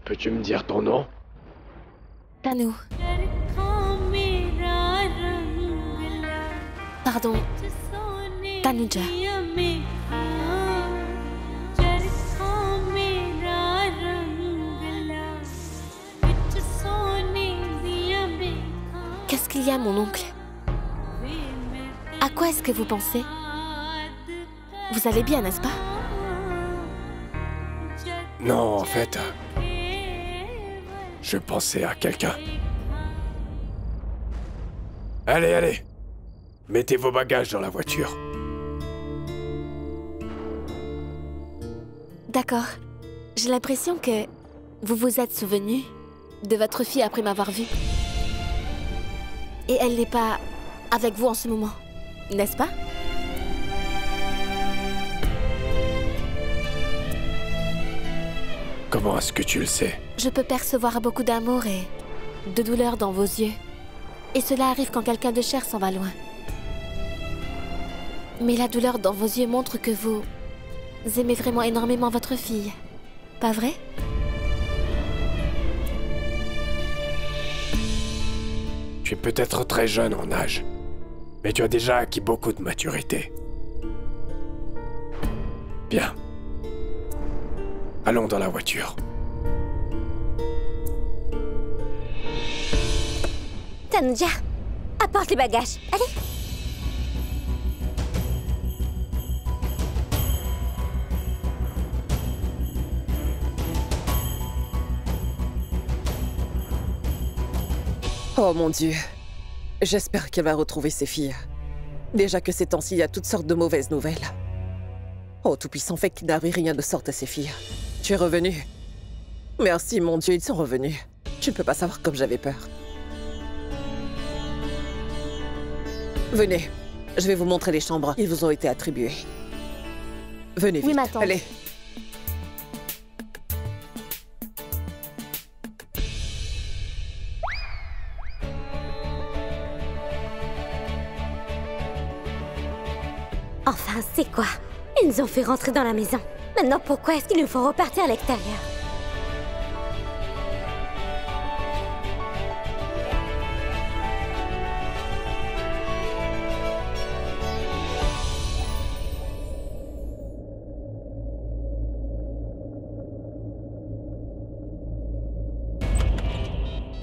Peux-tu me dire ton nom? Tanu. Pardon, Tanuja. Qu'est-ce qu'il y a, mon oncle? À quoi est-ce que vous pensez? Vous allez bien, n'est-ce pas? Non, en fait... je pensais à quelqu'un. Allez, allez. Mettez vos bagages dans la voiture. D'accord. J'ai l'impression que vous vous êtes souvenu de votre fille après m'avoir vue. Et elle n'est pas avec vous en ce moment, n'est-ce pas? Comment est-ce que tu le sais? Je peux percevoir beaucoup d'amour et de douleur dans vos yeux. Et cela arrive quand quelqu'un de cher s'en va loin. Mais la douleur dans vos yeux montre que vous aimez vraiment énormément votre fille. Pas vrai? Tu es peut-être très jeune en âge, mais tu as déjà acquis beaucoup de maturité. Bien. Allons dans la voiture. Tanuja, apporte les bagages. Allez. Oh mon Dieu. J'espère qu'elle va retrouver ses filles. Déjà que ces temps-ci, il y a toutes sortes de mauvaises nouvelles. Oh, Tout-Puissant, fait qu'il n'arrive rien de sorte à ses filles. Tu es revenu. Merci, mon Dieu, ils sont revenus. Tu ne peux pas savoir comme j'avais peur. Venez, je vais vous montrer les chambres. Ils vous ont été attribués. Venez vite, Oui, ma tante. allez. Enfin, c'est quoi? Ils nous ont fait rentrer dans la maison. Maintenant, pourquoi est-ce qu'il nous faut repartir à l'extérieur?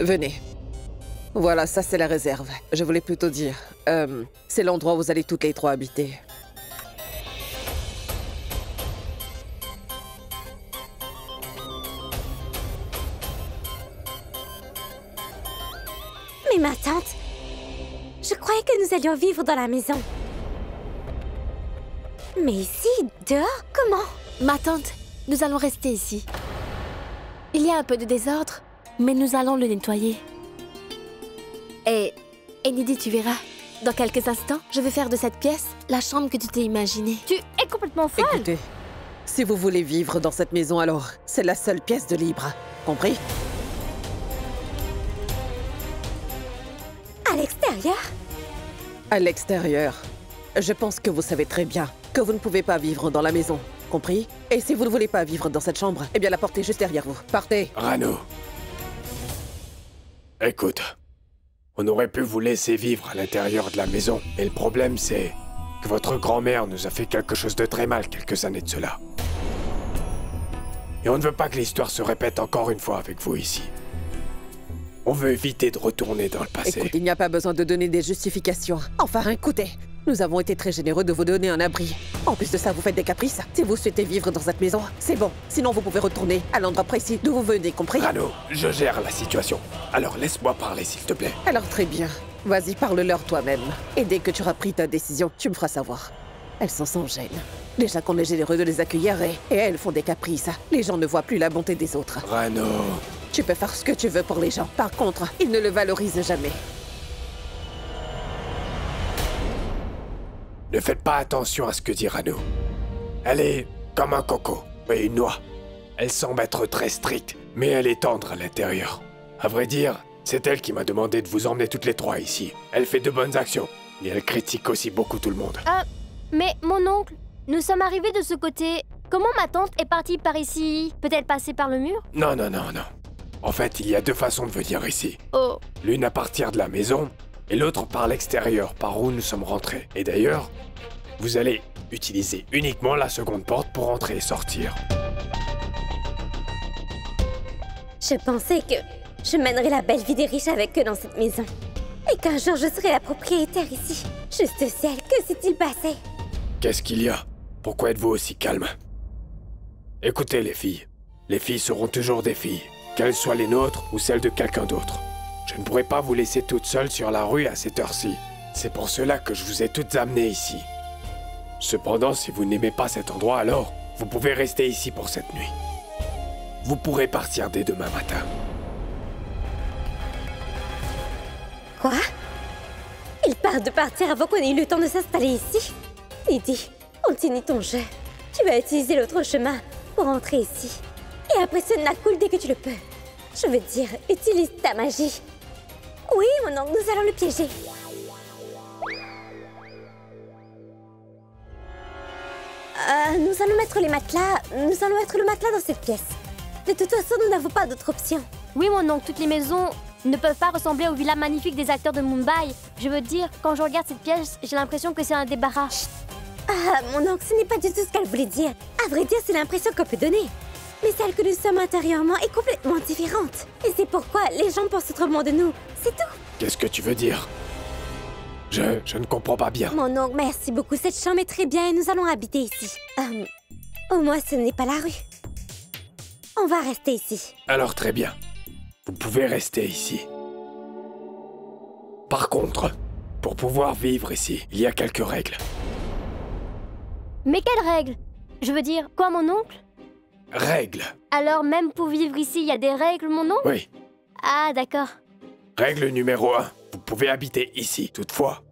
Venez. Voilà, ça c'est la réserve. Je voulais plutôt dire. C'est l'endroit où vous allez toutes les trois habiter. Mais ma tante, je croyais que nous allions vivre dans la maison. Mais ici, dehors, comment? Ma tante, nous allons rester ici. Il y a un peu de désordre, mais nous allons le nettoyer. Et Nidi, tu verras, dans quelques instants, je vais faire de cette pièce la chambre que tu t'es imaginée. Tu es complètement folle. Écoutez, si vous voulez vivre dans cette maison, alors c'est la seule pièce de libre. Compris? À l'extérieur? À l'extérieur. Je pense que vous savez très bien que vous ne pouvez pas vivre dans la maison. Compris? Et si vous ne voulez pas vivre dans cette chambre, eh bien la porte est juste derrière vous. Partez! Rano. Écoute, on aurait pu vous laisser vivre à l'intérieur de la maison, mais le problème c'est que votre grand-mère nous a fait quelque chose de très mal quelques années de cela. Et on ne veut pas que l'histoire se répète encore une fois avec vous ici. On veut éviter de retourner dans le passé. Écoute, il n'y a pas besoin de donner des justifications. Enfin, écoutez, nous avons été très généreux de vous donner un abri. En plus de ça, vous faites des caprices. Si vous souhaitez vivre dans cette maison, c'est bon. Sinon, vous pouvez retourner à l'endroit précis d'où vous venez, compris? Rano, je gère la situation. Alors laisse-moi parler, s'il te plaît. Alors très bien. Vas-y, parle-leur toi-même. Et dès que tu auras pris ta décision, tu me feras savoir. Elles sont sans gêne. Déjà qu'on est généreux de les accueillir et elles font des caprices. Les gens ne voient plus la bonté des autres. Rano... Tu peux faire ce que tu veux pour les gens. Par contre, ils ne le valorisent jamais. Ne faites pas attention à ce que dit Rano. Elle est comme un coco et une noix. Elle semble être très stricte, mais elle est tendre à l'intérieur. À vrai dire, c'est elle qui m'a demandé de vous emmener toutes les trois ici. Elle fait de bonnes actions, mais elle critique aussi beaucoup tout le monde. Mais mon oncle, nous sommes arrivés de ce côté. Comment ma tante est partie par ici? Peut-être passer par le mur? Non, non, non, non. En fait, il y a deux façons de venir ici. Oh. L'une à partir de la maison, et l'autre par l'extérieur, par où nous sommes rentrés. Et d'ailleurs, vous allez utiliser uniquement la seconde porte pour entrer et sortir. Je pensais que je mènerais la belle vie des riches avec eux dans cette maison. Et qu'un jour je serais la propriétaire ici. Juste celle, que s'est-il passé? Qu'est-ce qu'il y a? Pourquoi êtes-vous aussi calme? Écoutez les filles seront toujours des filles, qu'elles soient les nôtres ou celles de quelqu'un d'autre. Je ne pourrai pas vous laisser toutes seules sur la rue à cette heure-ci. C'est pour cela que je vous ai toutes amenées ici. Cependant, si vous n'aimez pas cet endroit, alors vous pouvez rester ici pour cette nuit. Vous pourrez partir dès demain matin. Quoi? Il parle de partir avant qu'on ait eu le temps de s'installer ici? Lydie, continue ton jeu. Tu vas utiliser l'autre chemin pour entrer ici. Et après ce Nakul dès que tu le peux. Je veux dire, utilise ta magie. Oui, mon oncle, nous allons le piéger. Nous allons mettre les matelas. Nous allons mettre le matelas dans cette pièce. De toute façon, nous n'avons pas d'autre option. Oui, mon oncle, toutes les maisons ne peuvent pas ressembler aux villas magnifiques des acteurs de Mumbai. Je veux dire, quand je regarde cette pièce, j'ai l'impression que c'est un débarras. Ah, mon oncle, ce n'est pas du tout ce qu'elle voulait dire. À vrai dire, c'est l'impression qu'on peut donner. Mais celle que nous sommes intérieurement est complètement différente. Et c'est pourquoi les gens pensent autrement de nous. C'est tout. Qu'est-ce que tu veux dire? Je ne comprends pas bien. Mon oncle, merci beaucoup. Cette chambre est très bien et nous allons habiter ici. Au moins, ce n'est pas la rue. On va rester ici. Alors très bien. Vous pouvez rester ici. Par contre, pour pouvoir vivre ici, il y a quelques règles. Mais quelles règles? Je veux dire, quoi, mon oncle? Règles? Alors, même pour vivre ici, il y a des règles, mon oncle? Oui. Ah, d'accord. Règle numéro 1. Vous pouvez habiter ici. Toutefois,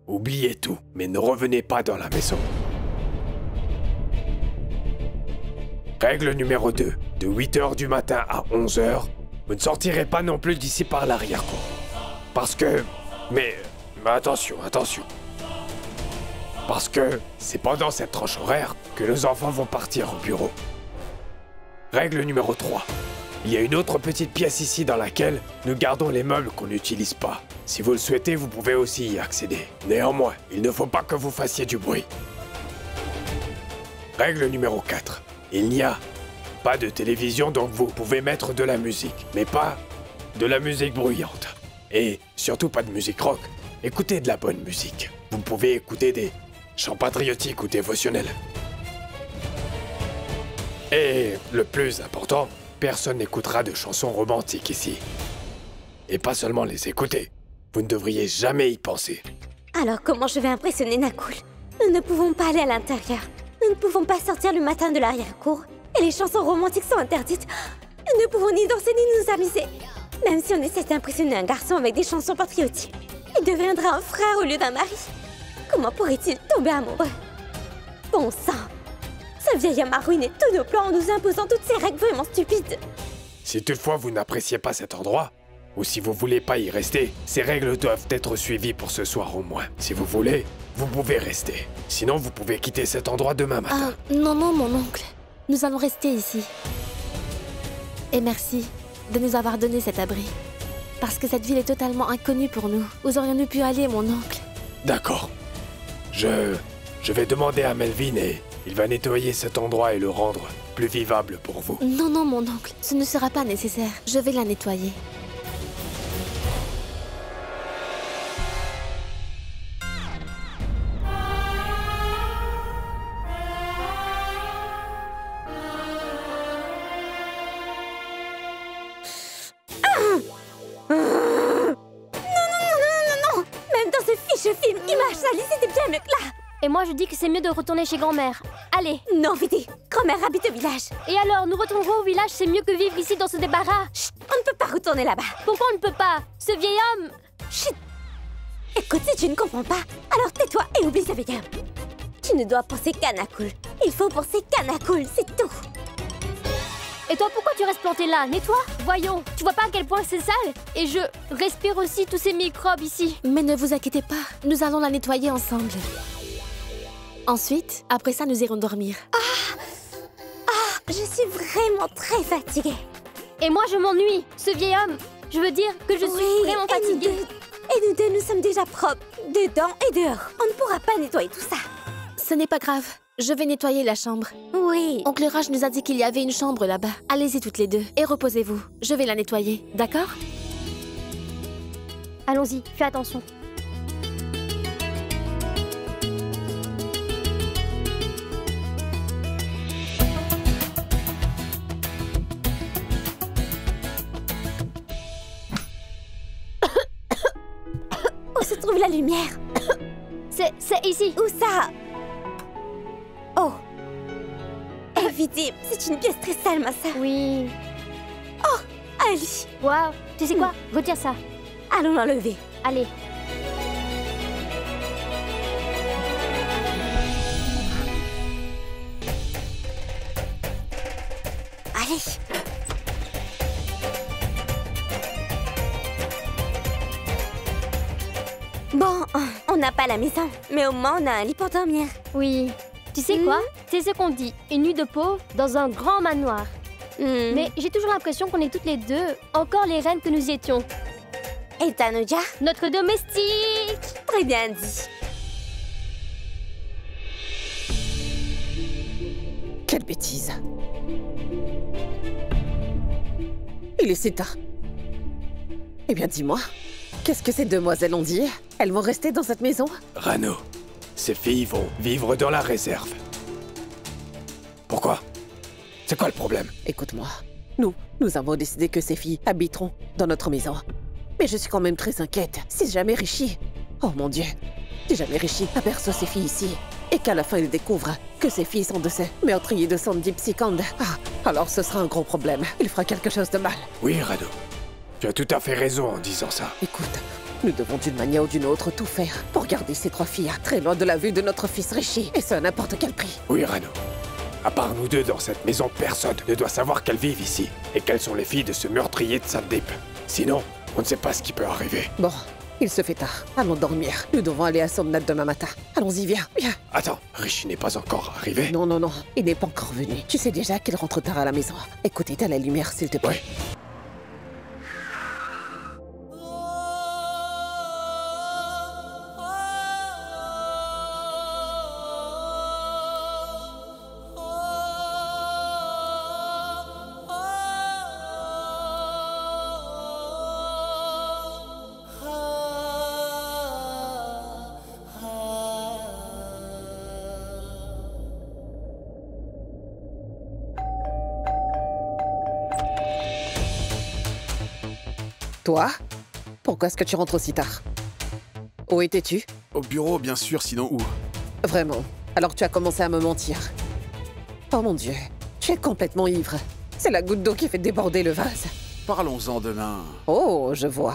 oubliez tout, mais ne revenez pas dans la maison. Règle numéro 2. De 8h du matin à 11h, vous ne sortirez pas non plus d'ici par l'arrière-cour. Parce que... Mais attention. Parce que c'est pendant cette tranche horaire que nos enfants vont partir au bureau. Règle numéro 3. Il y a une autre petite pièce ici dans laquelle nous gardons les meubles qu'on n'utilise pas. Si vous le souhaitez, vous pouvez aussi y accéder. Néanmoins, il ne faut pas que vous fassiez du bruit. Règle numéro 4. Il n'y a pas de télévision, donc vous pouvez mettre de la musique, mais pas de la musique bruyante. Et surtout pas de musique rock. Écoutez de la bonne musique. Vous pouvez écouter des chants patriotiques ou dévotionnels. Et le plus important, personne n'écoutera de chansons romantiques ici. Et pas seulement les écouter. Vous ne devriez jamais y penser. Alors comment je vais impressionner Nakul? Nous ne pouvons pas aller à l'intérieur. Nous ne pouvons pas sortir le matin de l'arrière-cour. Et les chansons romantiques sont interdites. Nous ne pouvons ni danser ni nous amuser. Même si on essaie d'impressionner un garçon avec des chansons patriotiques, il deviendra un frère au lieu d'un mari. Comment pourrait-il tomber amoureux? Bon sang! Ce vieil homme a ruiné tous nos plans en nous imposant toutes ces règles vraiment stupides. Si toutefois vous n'appréciez pas cet endroit, ou si vous voulez pas y rester, ces règles doivent être suivies pour ce soir au moins. Si vous voulez, vous pouvez rester. Sinon, vous pouvez quitter cet endroit demain matin. Non, mon oncle. Nous allons rester ici. Et merci de nous avoir donné cet abri. Parce que cette ville est totalement inconnue pour nous. Où aurions-nous pu aller, mon oncle? D'accord. Je vais demander à Melvin et il va nettoyer cet endroit et le rendre plus vivable pour vous. Non, mon oncle. Ce ne sera pas nécessaire. Je vais la nettoyer. Et moi, je dis que c'est mieux de retourner chez grand-mère. Allez. Non, Vidi. Grand-mère habite au village. Et alors, nous retournerons au village, c'est mieux que vivre ici dans ce débarras. Chut, on ne peut pas retourner là-bas. Pourquoi on ne peut pas? Ce vieil homme... Chut. Écoute, si tu ne comprends pas, alors tais-toi et oublie ce vieil homme. Tu ne dois penser qu'à Nakul. Il faut penser qu'à Nakul, c'est tout. Et toi, pourquoi tu restes planté là? Nettoie. Voyons, tu vois pas à quel point c'est sale? Et je respire aussi tous ces microbes ici. Mais ne vous inquiétez pas, nous allons la nettoyer ensemble. Ensuite, après ça, nous irons dormir. Je suis vraiment très fatiguée. Et moi, je m'ennuie. Ce vieil homme, je veux dire que je suis vraiment fatiguée. Et nous deux, nous sommes déjà propres, dedans et dehors. On ne pourra pas nettoyer tout ça. Ce n'est pas grave. Je vais nettoyer la chambre. Oui. Oncle Raj nous a dit qu'il y avait une chambre là-bas. Allez-y toutes les deux et reposez-vous. Je vais la nettoyer, d'accord? Allons-y, fais attention. Où se trouve la lumière? C'est ici. Où ça? Oh. Évidemment, c'est une pièce très sale, ma sœur. Oui. Ali, Waouh. Tu sais quoi? Retire ça. allons l'enlever. Allez. Allez. Bon, on n'a pas la maison, mais au moins on a un lit pour dormir. Oui. Tu sais quoi? C'est ce qu'on dit. Une nuit de pauvre dans un grand manoir. Mais j'ai toujours l'impression qu'on est toutes les deux encore les reines que nous étions. Et Tanuja? Notre domestique! Très bien dit. Quelle bêtise. Il est si tard. Eh bien, dis-moi, qu'est-ce que ces demoiselles ont dit? Elles vont rester dans cette maison? Rano, ces filles vont vivre dans la réserve. Pourquoi? C'est quoi le problème? Écoute-moi, nous avons décidé que ces filles habiteront dans notre maison. Mais je suis quand même très inquiète. Si jamais Rishi... Oh mon Dieu. Si jamais Rishi aperçoit ces filles ici, et qu'à la fin il découvre que ces filles sont de ces meurtriers de Sandeep Sikand, alors ce sera un gros problème. Il fera quelque chose de mal. Oui, Rano. Tu as tout à fait raison en disant ça. Écoute, nous devons d'une manière ou d'une autre tout faire pour garder ces trois filles très loin de la vue de notre fils Rishi, et ce à n'importe quel prix. Oui, Rano. À part nous deux dans cette maison, personne ne doit savoir qu'elles vivent ici et qu'elles sont les filles de ce meurtrier de Sandeep. Sinon, on ne sait pas ce qui peut arriver. Bon, il se fait tard. Allons dormir. Nous devons aller à Somnath demain matin. Allons-y, viens. Attends, Rishi n'est pas encore arrivé? Non, il n'est pas encore venu. Tu sais déjà qu'il rentre tard à la maison. Écoute, éteins la lumière, s'il te plaît. Oui. Toi? Pourquoi est-ce que tu rentres aussi tard? Où étais-tu? Au bureau, bien sûr, sinon où? Vraiment? Alors tu as commencé à me mentir. Oh mon Dieu, tu es complètement ivre. C'est la goutte d'eau qui fait déborder le vase. Parlons-en demain. Oh, je vois.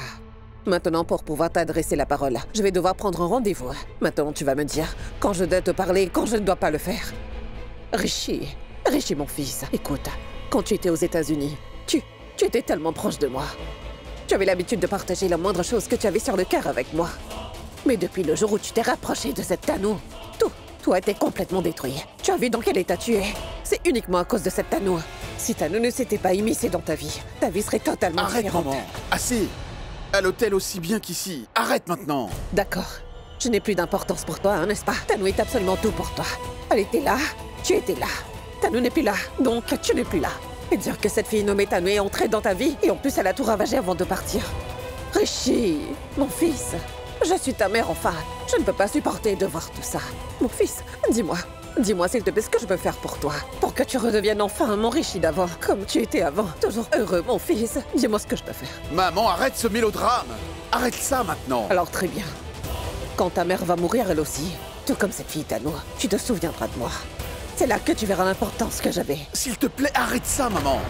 Maintenant, pour pouvoir t'adresser la parole, je vais devoir prendre un rendez-vous. Maintenant, tu vas me dire quand je dois te parler et quand je ne dois pas le faire. Rishi, mon fils, écoute, quand tu étais aux États-Unis, tu étais tellement proche de moi. Tu avais l'habitude de partager la moindre chose que tu avais sur le cœur avec moi. Mais depuis le jour où tu t'es rapproché de cette Tanu, tout a été complètement détruit. Tu as vu dans quel état tu es. C'est uniquement à cause de cette Tanu. Si Tanu ne s'était pas immiscée dans ta vie serait totalement Arrête, différente. maman. Assez. À l'hôtel aussi bien qu'ici. Arrête maintenant. D'accord. Je n'ai plus d'importance pour toi, hein, n'est-ce pas? Tanu est absolument tout pour toi. Elle était là, tu étais là. Tanu n'est plus là, donc tu n'es plus là. Et dire que cette fille nommée Tanu est entrée dans ta vie, et en plus elle a tout ravagé avant de partir. Rishi, mon fils, je suis ta mère enfin. Je ne peux pas supporter de voir tout ça. Mon fils, dis-moi s'il te plaît ce que je peux faire pour toi. Pour que tu redeviennes enfin mon Rishi d'avant, comme tu étais avant. Toujours heureux, mon fils. Dis-moi ce que je peux faire. Maman, arrête ce mélodrame. Arrête ça maintenant. Alors très bien. Quand ta mère va mourir elle aussi, tout comme cette fille Tanu, tu te souviendras de moi. C'est là que tu verras l'importance que j'avais. S'il te plaît, arrête ça, maman.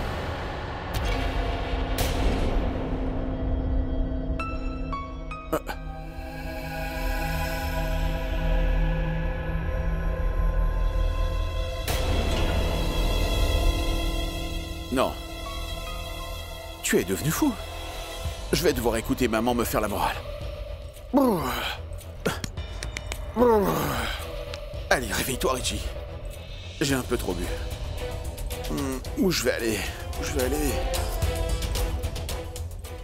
Non. Tu es devenu fou. Je vais devoir écouter maman me faire la morale. Allez, réveille-toi, Richie. J'ai un peu trop bu. Où je vais aller?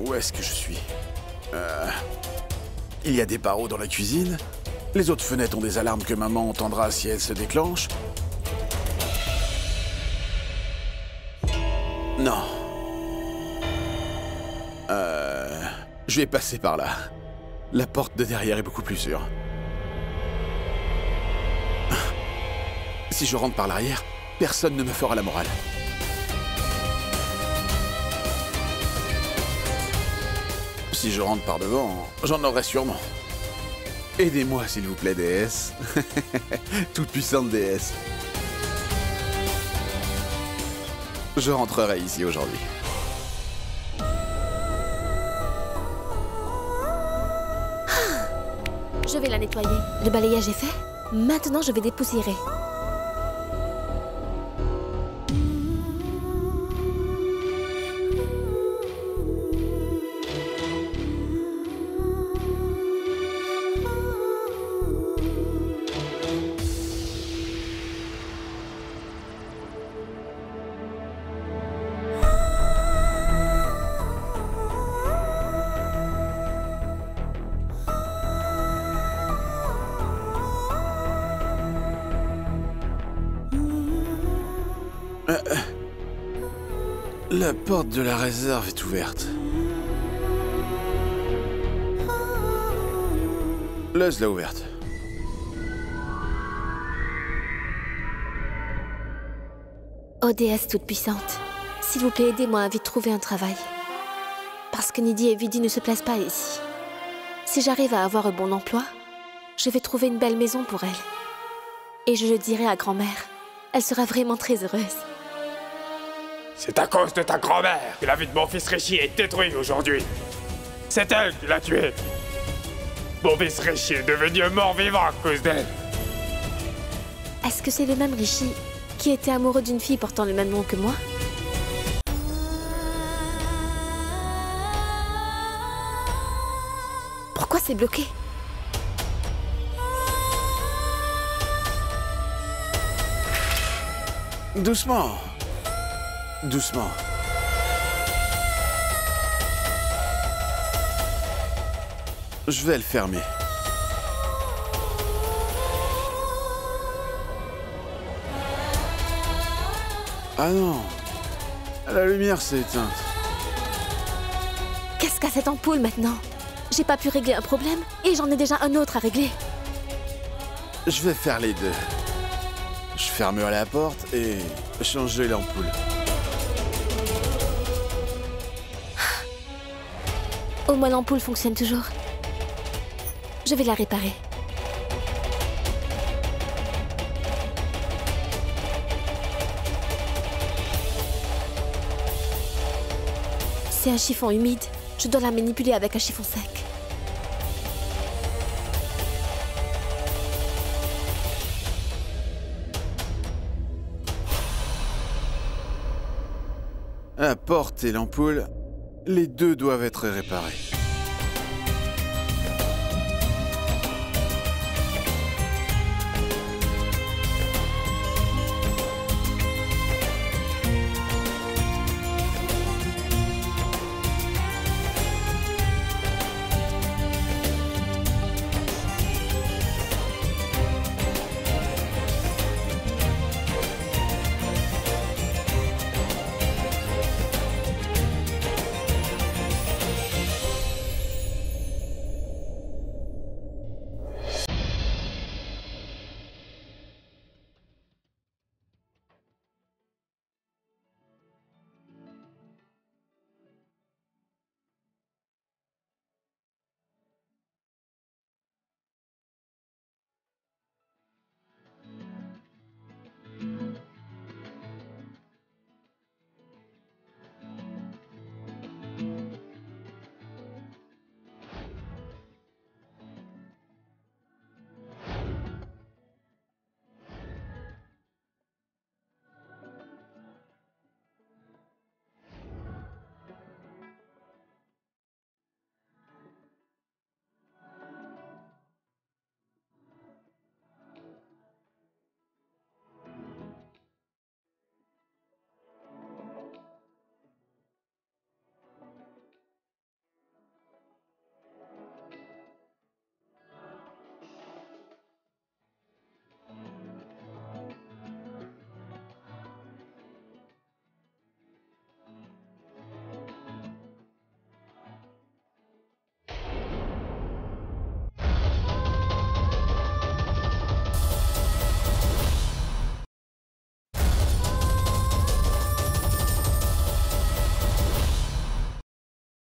Où est-ce que je suis? Il y a des barreaux dans la cuisine. Les autres fenêtres ont des alarmes que maman entendra si elle se déclenche. Non. Je vais passer par là. La porte de derrière est beaucoup plus sûre. Si je rentre par l'arrière, personne ne me fera la morale. Si je rentre par devant, j'en aurai sûrement. Aidez-moi, s'il vous plaît, déesse. Toute puissante déesse. Je rentrerai ici aujourd'hui. Je vais la nettoyer. Le balayage est fait. Maintenant, je vais dépoussiérer. La porte de la réserve est ouverte. Laisse-la ouverte. Ô déesse toute puissante, s'il vous plaît, aidez-moi à vite trouver un travail. Parce que Nidhi et Vidi ne se plaisent pas ici. Si j'arrive à avoir un bon emploi, je vais trouver une belle maison pour elle. Et je le dirai à grand-mère. Elle sera vraiment très heureuse. C'est à cause de ta grand-mère que la vie de mon fils Rishi est détruite aujourd'hui. C'est elle qui l'a tué. Mon fils Rishi est devenu un mort-vivant à cause d'elle. Est-ce que c'est le même Rishi qui était amoureux d'une fille portant le même nom que moi? Pourquoi c'est bloqué? Doucement. Doucement. Je vais le fermer. Ah non. La lumière s'est éteinte. Qu'est-ce qu'a cette ampoule maintenant? J'ai pas pu régler un problème et j'en ai déjà un autre à régler. Je vais faire les deux. Je fermerai la porte et changer l'ampoule. Au moins l'ampoule fonctionne toujours. Je vais la réparer. C'est un chiffon humide. Je dois la manipuler avec un chiffon sec. La porte et l'ampoule, les deux doivent être réparés.